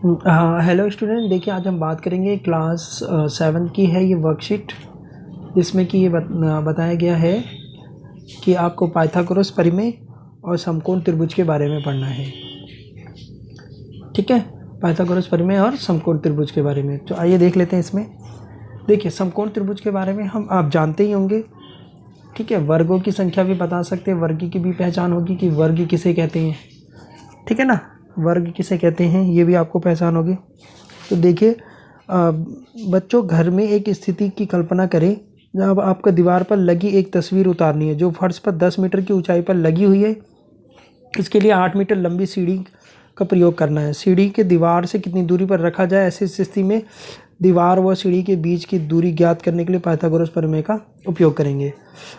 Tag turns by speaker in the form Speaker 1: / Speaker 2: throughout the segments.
Speaker 1: हाँ, hello student. देखिए, आज हम बात करेंगे क्लास 7 की है ये वर्कशीट, जिसमें कि ये बताया गया है कि आपको पाइथागोरस परिमेय और समकोण त्रिभुज के बारे में पढ़ना है। ठीक है, पाइथागोरस परिमेय और समकोण त्रिभुज के बारे में। तो आइए देख लेते हैं इसमें। देखिए, समकोण त्रिभुज के बारे में आप जानते ही होंगे। ठीक है, वर्गों की संख्या भी बता सकते हैं, वर्ग की भी पहचान होगी कि वर्ग किसे कहते हैं। ठीक है ना, वर्ग किसे कहते हैं ये भी आपको पहचान होगी। तो देखिए बच्चों, घर में एक स्थिति की कल्पना करें जब आपको दीवार पर लगी एक तस्वीर उतारनी है जो फर्श पर 10 मीटर की ऊंचाई पर लगी हुई है। इसके लिए 8 मीटर लंबी सीढ़ी का प्रयोग करना है। सीढ़ी के दीवार से कितनी दूरी पर रखा जाए, ऐसी स्थिति में दीवार व सीढ़ी के बीच की दूरी ज्ञात करने के लिए पाइथागोरस प्रमेय का उपयोग करेंगे।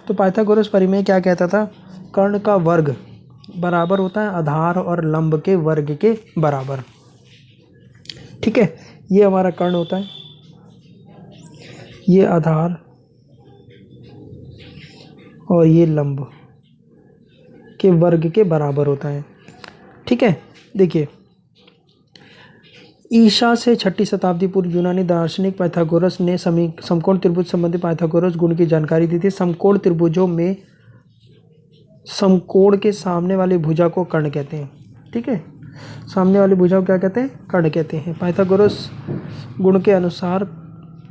Speaker 1: तो पाइथागोरस प्रमेय क्या कहता था? कर्ण का वर्ग बराबर होता है आधार और लंब के वर्ग के बराबर। ठीक है, ये हमारा कर्ण होता है, ये आधार और ये लंब के वर्ग के बराबर होता है। ठीक है, देखिए ईसा से 6ठी शताब्दी पूर्व यूनानी दार्शनिक पाइथागोरस ने समकोण त्रिभुज संबंधी पाइथागोरस गुण की जानकारी दी थी। समकोण त्रिभुजों में समकोण के सामने वाली भुजा को कर्ण कहते हैं। ठीक है, सामने वाली भुजा को क्या कहते हैं? कर्ण कहते हैं। पाइथागोरस गुण के अनुसार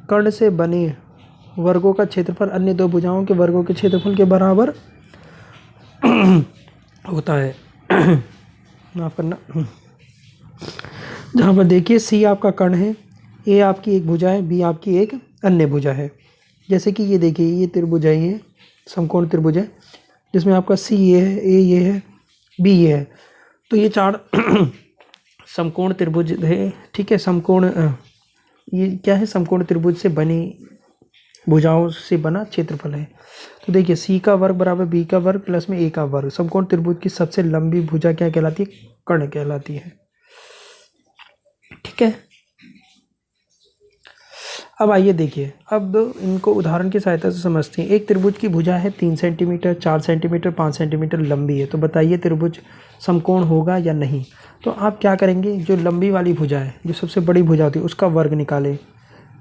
Speaker 1: कर्ण से बने वर्गों का क्षेत्रफल अन्य दो भुजाओं के वर्गों के क्षेत्रफल के बराबर होता है। माफ करना। जहाँ पर देखिए सी आपका कर्ण है, ए आपकी एक भुजा है, बी आपकी एक अन्य भुजा है। जैसे कि ये देखिए, ये त्रिभुज है, ये समकोण त्रिभुज है जिसमें आपका सी ये है, ए ये है, बी ये है। तो ये 4 समकोण त्रिभुज है। ठीक है, समकोण ये क्या है? समकोण त्रिभुज से बनी भुजाओं से बना क्षेत्रफल है। तो देखिए सी का वर्ग बराबर बी का वर्ग प्लस में ए का वर्ग। समकोण त्रिभुज की सबसे लंबी भुजा क्या कहलाती है? कर्ण कहलाती है। ठीक है, अब आइए देखिए, अब इनको उदाहरण की सहायता से समझते हैं। एक त्रिभुज की भुजा है 3 सेंटीमीटर, 4 सेंटीमीटर, 5 सेंटीमीटर लंबी है। तो बताइए त्रिभुज समकोण होगा या नहीं? तो आप क्या करेंगे, जो लंबी वाली भुजा है, जो सबसे बड़ी भुजा होती है, उसका वर्ग निकालें।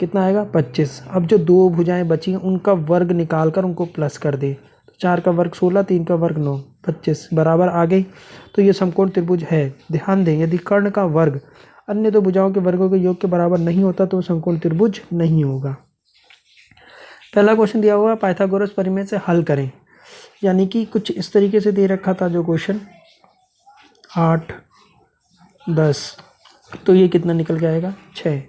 Speaker 1: कितना आएगा? 25। अब जो दो भुजाएं बची हैं उनका वर्ग निकाल कर उनको प्लस कर दे। 4 का वर्ग 16, 3 का वर्ग 9, 25 बराबर आ गई। तो ये समकोण त्रिभुज है। ध्यान दें, यदि कर्ण का वर्ग अन्य दो भुजाओं के वर्गों के योग के बराबर नहीं होता तो समकोण त्रिभुज नहीं होगा। पहला क्वेश्चन दिया हुआ पाइथागोरस परिमेय से हल करें, यानी कि कुछ इस तरीके से दे रखा था जो क्वेश्चन 8, 10, तो ये कितना निकल के आएगा? 6।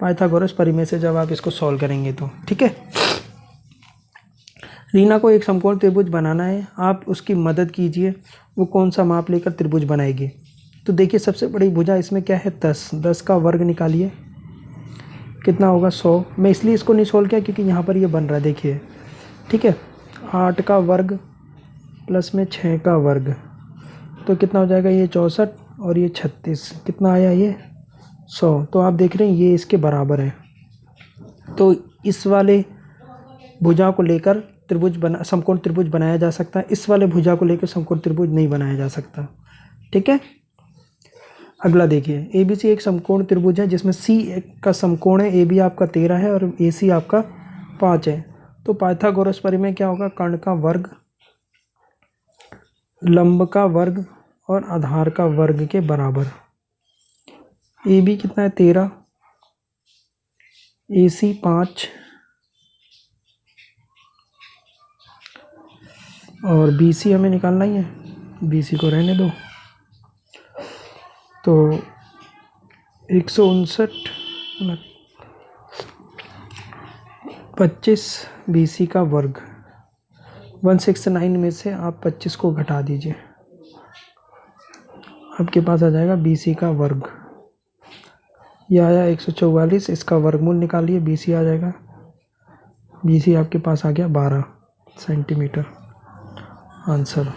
Speaker 1: पाइथागोरस परिमेय से जब आप इसको सॉल्व करेंगे तो ठीक है। रीना को एक समकोण त्रिभुज बनाना है, आप उसकी मदद कीजिए। वो कौन सा माप लेकर त्रिभुज बनाएगी? तो देखिए सबसे बड़ी भुजा इसमें क्या है? 10। 10 का वर्ग निकालिए, कितना होगा? 100। मैं इसलिए इसको नहीं सोल्व किया क्योंकि यहाँ पर ये बन रहा है, देखिए। ठीक है, 8 का वर्ग प्लस में 6 का वर्ग, तो कितना हो जाएगा? ये 64 और ये 36, कितना आया? ये 100। तो आप देख रहे हैं ये इसके बराबर है। तो इस वाले भुजा को लेकर समकोण त्रिभुज बनाया जा सकता है, इस वाले भुजा को लेकर समकोण त्रिभुज नहीं बनाया जा सकता। ठीक है, अगला देखिए, ए बी सी एक समकोण त्रिभुज है जिसमें सी का समकोण है, ए बी आपका 13 है और ए सी आपका 5 है। तो पाइथागोरस परिमेय क्या होगा? कर्ण का वर्ग, लंब का वर्ग और आधार का वर्ग के बराबर। ए बी कितना है? 13, ए सी 5 और बी सी हमें निकालना ही है, बी सी को रहने दो। तो 159 25 बी सी का वर्ग। 169 में से आप 25 को घटा दीजिए, आपके पास आ जाएगा बी सी का वर्ग। यह आया 144, इसका वर्गमूल निकालिए, बी सी आ जाएगा। बी सी आपके पास आ गया 12 सेंटीमीटर। आंसर।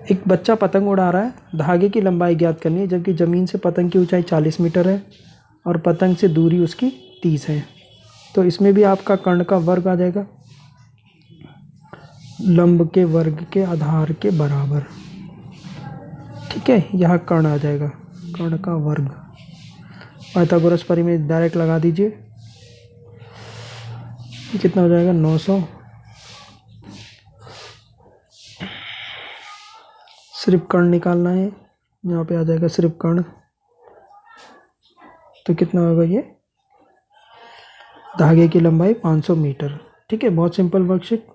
Speaker 1: एक बच्चा पतंग उड़ा रहा है, धागे की लंबाई ज्ञात करनी है, जबकि ज़मीन से पतंग की ऊंचाई 40 मीटर है और पतंग से दूरी उसकी 30 है। तो इसमें भी आपका कर्ण का वर्ग आ जाएगा, लंब के वर्ग के आधार के बराबर। ठीक है, यहाँ कर्ण आ जाएगा, कर्ण का वर्ग। पाइथागोरस परिमेय डायरेक्ट लगा दीजिए। ये कितना हो जाएगा 900। सिर्फ कर्ण निकालना है, यहाँ पे आ जाएगा सिर्फ कर्ण। तो कितना होगा ये, धागे की लंबाई 500 मीटर। ठीक है, बहुत सिंपल वर्कशीट।